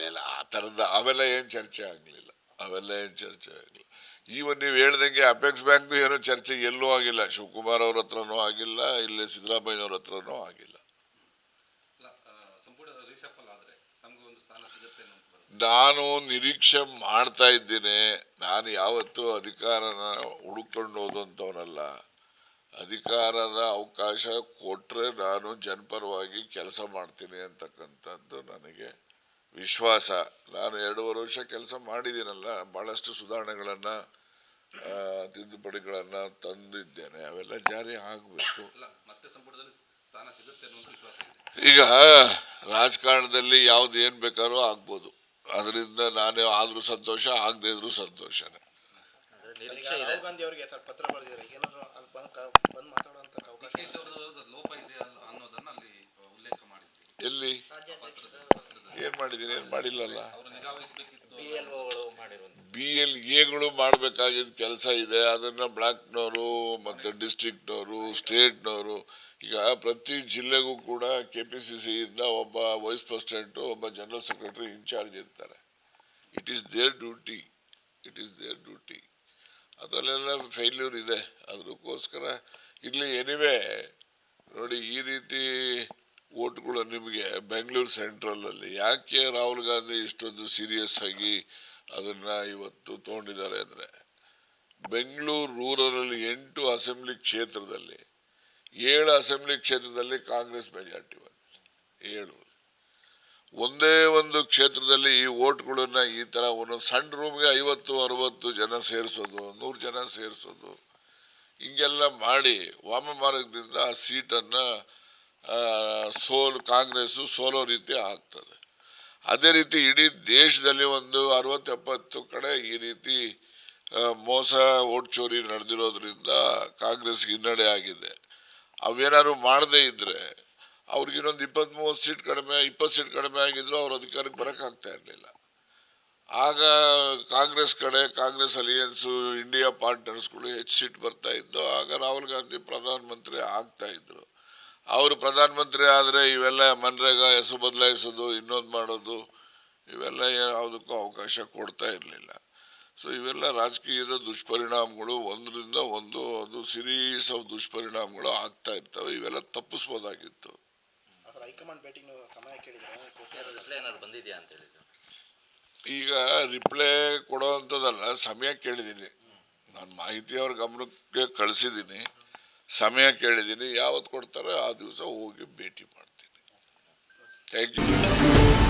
ಇಲ್ಲ ಆ ಥರದ ಅವೆಲ್ಲ ಏನು ಚರ್ಚೆ ಆಗಲಿಲ್ಲ. ಈವನ್ ನೀವು ಹೇಳ್ದಂಗೆ ಅಪೆಕ್ಸ್ ಬ್ಯಾಂಕ್ ಏನೋ ಚರ್ಚೆ ಎಲ್ಲೂ ಆಗಿಲ್ಲ. ಶಿವಕುಮಾರ್ ಅವ್ರ ಹತ್ರನೂ ಆಗಿಲ್ಲ, ಇಲ್ಲಿ ಸಿದ್ದರಾಮಯ್ಯವ್ರ ಹತ್ರನೂ ಆಗಿಲ್ಲ. ನಾನು ನಿರೀಕ್ಷೆ ಮಾಡ್ತಾ ಇದ್ದೇನೆ. ನಾನು ಯಾವತ್ತೂ ಅಧಿಕಾರನ ಹುಡುಕೊಂಡು ಹೋದಂಥವನಲ್ಲ. ಅಧಿಕಾರದ ಅವಕಾಶ ಕೊಟ್ಟರೆ ನಾನು ಜನಪರವಾಗಿ ಕೆಲಸ ಮಾಡ್ತೀನಿ ಅಂತಕ್ಕಂಥದ್ದು ನನಗೆ ವಿಶ್ವಾಸ. ನಾನು 2.5 ವರ್ಷ ಕೆಲಸ ಮಾಡಿದ್ದೀನಲ್ಲ, ಭಾಳಷ್ಟು ಸುಧಾರಣೆಗಳನ್ನು ತಿದ್ದುಪಡಿಗಳನ್ನ ತಂದಿದ್ದೇನೆ. ಅವೆಲ್ಲ ಜಾರಿ ಆಗಬೇಕು. ಈಗ ರಾಜಕಾರಣದಲ್ಲಿ ಯಾವ್ದು ಏನ್ ಬೇಕಾದ್ರೂ ಆಗ್ಬೋದು. ಅದರಿಂದ ನಾನೇ ಆದ್ರೂ ಸಂತೋಷ, ಆಗದೆ ಇದ್ರು ಸಂತೋಷನೇ. ರಾಹುಲ್ ಗಾಂಧಿ ಅವರಿಗೆ ಪತ್ರ ಬರೆದಿದ್ದಾರೆ, ಏನಾದ್ರು ಲೋಪ ಇದೆ ಅನ್ನೋದನ್ನ ಅಲ್ಲಿ ಉಲ್ಲೇಖ ಮಾಡಿದ್ರು. ಎಲ್ಲಿ ಏನ್ ಮಾಡಿದೀನಿ? ಏನ್ ಮಾಡಿಲ್ಲಲ್ಲ. BLAಗಳು ಮಾಡಬೇಕಾಗಿದ್ದ ಕೆಲಸ ಇದೆ. ಅದನ್ನ ಬ್ಲಾಕ್ನವರು ಮತ್ತೆ ಡಿಸ್ಟ್ರಿಕ್ಟ್ನವರು, ಸ್ಟೇಟ್ನವರು, ಈಗ ಪ್ರತಿ ಜಿಲ್ಲೆಗೂ ಕೂಡ KPCC ಇಂದ ಒಬ್ಬ ವೈಸ್ ಪ್ರೆಸಿಡೆಂಟ್, ಒಬ್ಬ ಜನರಲ್ ಸೆಕ್ರೆಟರಿ ಇನ್ಚಾರ್ಜ್ ಇರ್ತಾರೆ. It is there duty. ಅದರಲ್ಲೆಲ್ಲ ಫೇಲ್ಯೂರ್ ಇದೆ. ಅದಕ್ಕೋಸ್ಕರ ಇಲ್ಲಿ ಎನಿವೆ ನೋಡಿ, ಈ ರೀತಿ ಓಟ್ಗಳು ನಿಮಗೆ ಬೆಂಗಳೂರು ಸೆಂಟ್ರಲ್ ಅಲ್ಲಿ ಯಾಕೆ ರಾಹುಲ್ ಗಾಂಧಿ ಇಷ್ಟೊಂದು ಸೀರಿಯಸ್ ಆಗಿ ಅದನ್ನ ಇವತ್ತು ತಗೊಂಡಿದ್ದಾರೆ ಅಂದ್ರೆ, ಬೆಂಗಳೂರು ರೂರಲ್ ಅಲ್ಲಿ 8 ಅಸೆಂಬ್ಲಿ ಕ್ಷೇತ್ರದಲ್ಲಿ 7 ಅಸೆಂಬ್ಲಿ ಕ್ಷೇತ್ರದಲ್ಲಿ ಕಾಂಗ್ರೆಸ್ ಮೆಜಾರಿಟಿ ಬಂದಿದೆ. 7 ಒಂದೇ ಒಂದು ಕ್ಷೇತ್ರದಲ್ಲಿ ಈ ಓಟ್ಗಳನ್ನ ಈ ತರ ಒಂದೊಂದು ಸಣ್ಣ ರೂಮ್ಗೆ 50-60 ಜನ ಸೇರಿಸೋದು, 100 ಜನ ಸೇರಿಸೋದು, ಹಿಂಗೆಲ್ಲ ಮಾಡಿ ವಾಮಮಾರ್ಗದಿಂದ ಆ ಸೀಟನ್ನ ಕಾಂಗ್ರೆಸ್ ಸೋಲೋ ರೀತಿ ಆಗ್ತದೆ. ಅದೇ ರೀತಿ ಇಡೀ ದೇಶದಲ್ಲಿ ಒಂದು 60-70 ಕಡೆ ಈ ರೀತಿ ಮೋಸ ಓಟ್ ಚೋರಿ ನಡೆದಿರೋದ್ರಿಂದ ಕಾಂಗ್ರೆಸ್ಗೆ ಹಿನ್ನಡೆ ಆಗಿದೆ. ಅವೇನಾದ್ರು ಮಾಡದೇ ಇದ್ರೆ ಅವ್ರಿಗೆ ಇನ್ನೊಂದು 20-30 ಸೀಟ್ ಕಡಿಮೆ, 20 ಸೀಟ್ ಕಡಿಮೆ ಆಗಿದ್ರು ಅವ್ರ ಅಧಿಕಾರಕ್ಕೆ ಬರಕ್ಕಾಗ್ತಾ ಇರಲಿಲ್ಲ. ಆಗ ಕಾಂಗ್ರೆಸ್ ಅಲಿಯನ್ಸು, ಇಂಡಿಯಾ ಪಾರ್ಟ್ನರ್ಸ್ಗಳು ಹೆಚ್ಚು ಸೀಟ್ ಬರ್ತಾ ಇದ್ದು. ಆಗ ರಾಹುಲ್ ಗಾಂಧಿ ಪ್ರಧಾನಮಂತ್ರಿ ಆಗ್ತಾ ಇದ್ರು. ಅವರು ಪ್ರಧಾನಮಂತ್ರಿ ಆದರೆ ಇವೆಲ್ಲ ಮನ್ರೇಗಾ ಹೆಸರು ಬದಲಾಯಿಸೋದು, ಇನ್ನೊಂದು ಮಾಡೋದು, ಇವೆಲ್ಲ ಯಾವುದಕ್ಕೂ ಅವಕಾಶ ಕೊಡ್ತಾ ಇರಲಿಲ್ಲ. ಸೊ ಇವೆಲ್ಲ ರಾಜಕೀಯದ ದುಷ್ಪರಿಣಾಮಗಳು. ಒಂದರಿಂದ ಒಂದು ಅದು ಸಿರೀಸ್ ಆಫ್ ದುಷ್ಪರಿಣಾಮಗಳು ಆಗ್ತಾ ಇರ್ತವೆ. ಇವೆಲ್ಲ ತಪ್ಪಿಸ್ಬೋದಾಗಿತ್ತು. ಈಗ ರಿಪ್ಲೈ ಕೊಡೋವಂಥದ್ದಲ್ಲ, ಸಮಯ ಕೇಳಿದ್ದೀನಿ. ನಾನು ಮಾಹಿತಿ ಅವ್ರ ಗಮನಕ್ಕೆ ಕಳಿಸಿದ್ದೀನಿ, ಸಮಯ ಕೇಳಿದ್ದೀನಿ. ಯಾವತ್ತು ಕೊಡ್ತಾರೆ ಆ ದಿವಸ ಹೋಗಿ ಭೇಟಿ ಮಾಡ್ತೀನಿ. Thank you.